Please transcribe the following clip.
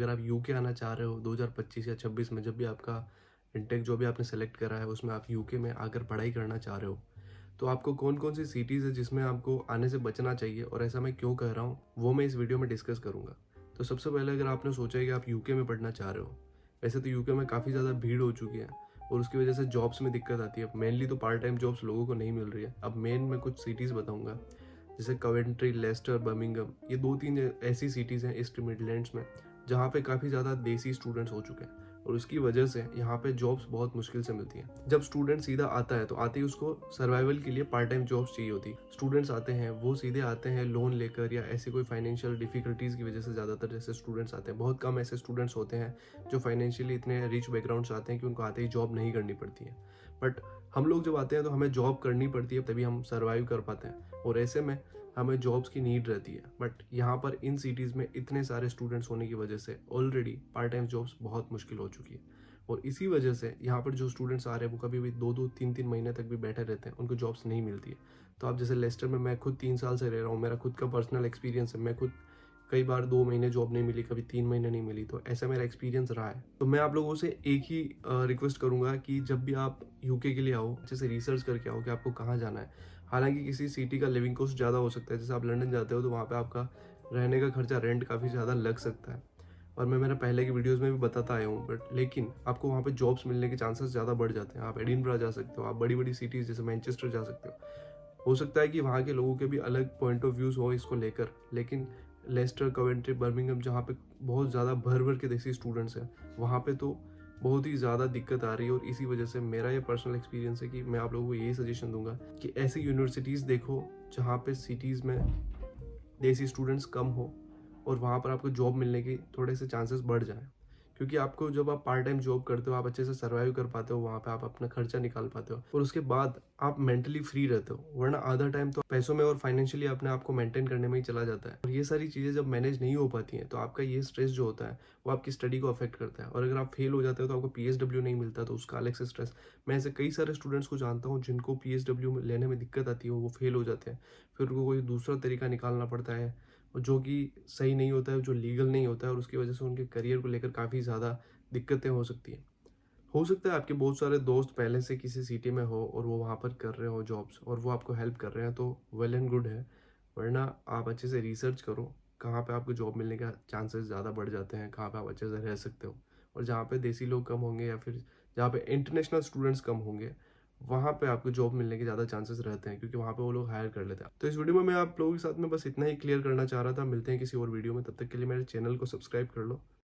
अगर आप यूके आना चाह रहे हो 2025 या 26 में, जब भी आपका इंटेक जो भी आपने सेलेक्ट करा है उसमें आप यूके में आकर पढ़ाई करना चाह रहे हो, तो आपको कौन कौन सी सिटीज़ है जिसमें आपको आने से बचना चाहिए और ऐसा मैं क्यों कह रहा हूँ वो मैं इस वीडियो में डिस्कस करूँगा। तो सबसे पहले अगर आपने सोचा है कि आप यूके में पढ़ना चाह रहे हो, वैसे तो यूके में काफ़ी ज़्यादा भीड़ हो चुकी है और उसकी वजह से जॉब्स में दिक्कत आती है। मेनली तो पार्ट टाइम जॉब्स लोगों को नहीं मिल रही है। अब मेन मैं कुछ सिटीज़ बताऊँगा जैसे कवेंट्री, लेस्टर, बर्मिंघम। ये 2-3 ऐसी सिटीज़ हैं ईस्ट मिडलैंड्स में जहाँ पे काफ़ी ज़्यादा देसी स्टूडेंट्स हो चुके हैं और उसकी वजह से यहाँ पे जॉब्स बहुत मुश्किल से मिलती हैं। जब स्टूडेंट सीधा आता है तो आते ही उसको सर्वाइवल के लिए पार्ट टाइम जॉब्स चाहिए होती। स्टूडेंट्स आते हैं वो सीधे आते हैं लोन लेकर या ऐसी कोई फाइनेंशियल डिफिकल्टीज़ की वजह से। ज़्यादातर जैसे स्टूडेंट्स आते हैं, बहुत कम ऐसे स्टूडेंट्स होते हैं जो फाइनेंशियली इतने रिच बैकग्राउंड से आते हैं कि उनको आते ही जॉब नहीं करनी पड़ती है। बट हम लोग जब आते हैं तो हमें जॉब करनी पड़ती है, तभी हम सर्वाइव कर पाते हैं और ऐसे में हमें जॉब्स की नीड रहती है। बट यहाँ पर इन सिटीज़ में इतने सारे स्टूडेंट्स होने की वजह से ऑलरेडी पार्ट टाइम जॉब्स बहुत मुश्किल हो चुकी है और इसी वजह से यहाँ पर जो स्टूडेंट्स आ रहे हैं वो कभी भी 2-2, 3-3 महीने तक भी बैठे रहते हैं, उनको जॉब्स नहीं मिलती है। तो आप जैसे लेस्टर में मैं खुद 3 साल से रह रहा हूँ, मेरा खुद का पर्सनल एक्सपीरियंस है। मैं खुद कई बार 2 महीने जॉब नहीं मिली, कभी 3 महीने नहीं मिली, तो ऐसा मेरा एक्सपीरियंस रहा है। तो मैं आप लोगों से एक ही रिक्वेस्ट करूंगा कि जब भी आप यूके के लिए आओ, अच्छे से रिसर्च करके आओ कि आपको कहाँ जाना है। हालांकि किसी सिटी का लिविंग कॉस्ट ज़्यादा हो सकता है, जैसे आप लंदन जाते हो तो वहाँ पे आपका रहने का खर्चा, रेंट काफ़ी ज़्यादा लग सकता है और मैं मेरे पहले की वीडियोस में भी बताता आया हूँ। बट लेकिन आपको वहाँ पे जॉब्स मिलने के चांसेस ज़्यादा बढ़ जाते हैं। आप एडिनबरा जा सकते हो, आप बड़ी बड़ी सिटीज़ जैसे मैनचेस्टर जा सकते हो सकता है कि वहाँ के लोगों के भी अलग पॉइंट ऑफ व्यूज़ हो इसको लेकर, लेकिन लेस्टर, कवेंट्री, बर्मिंघम जहाँ पे बहुत ज़्यादा भर भर के देसी स्टूडेंट्स हैं, वहाँ पे तो बहुत ही ज़्यादा दिक्कत आ रही है। और इसी वजह से मेरा ये पर्सनल एक्सपीरियंस है कि मैं आप लोगों को यही सजेशन दूंगा कि ऐसी यूनिवर्सिटीज़ देखो जहाँ पे सिटीज़ में देसी स्टूडेंट्स कम हो और वहाँ पर आपको जॉब मिलने के थोड़े से चांसेस बढ़ जाएं। क्योंकि आपको जब आप पार्ट टाइम जॉब करते हो आप अच्छे से सर्वाइव कर पाते हो, वहाँ पे आप अपना खर्चा निकाल पाते हो और उसके बाद आप मेंटली फ्री रहते हो। वरना आधा टाइम तो पैसों में और फाइनेंशियली अपने आप को मेंटेन करने में ही चला जाता है और ये सारी चीज़ें जब मैनेज नहीं हो पाती हैं तो आपका ये स्ट्रेस जो होता है वो आपकी स्टडी को अफेक्ट करता है। और अगर आप फेल हो जाते हो तो आपको PSW नहीं मिलता, तो उसका अलग से स्ट्रेस। मैं ऐसे कई सारे स्टूडेंट्स को जानता हूँ जिनको PSW लेने में दिक्कत आती है, वो फेल हो जाते हैं, फिर उनको कोई दूसरा तरीका निकालना पड़ता है जो कि सही नहीं होता है, जो लीगल नहीं होता है और उसकी वजह से उनके करियर को लेकर काफ़ी ज़्यादा दिक्कतें हो सकती हैं। हो सकता है आपके बहुत सारे दोस्त पहले से किसी सिटी में हो और वो वहाँ पर कर रहे हो जॉब्स और वो आपको हेल्प कर रहे हैं, तो वेल एंड गुड है। वरना आप अच्छे से रिसर्च करो कहाँ पे आपको जॉब मिलने का चांसेस ज़्यादा बढ़ जाते हैं, कहाँ पे आप अच्छे से रह सकते हो और जहाँ पे देसी लोग कम होंगे या फिर जहाँ पे इंटरनेशनल स्टूडेंट्स कम होंगे, वहाँ पे आपको जॉब मिलने के ज़्यादा चांसेस रहते हैं क्योंकि वहाँ पे वो लोग हायर कर लेते हैं। तो इस वीडियो में मैं आप लोगों के साथ में बस इतना ही क्लियर करना चाह रहा था। मिलते हैं किसी और वीडियो में, तब तक के लिए मेरे चैनल को सब्सक्राइब कर लो।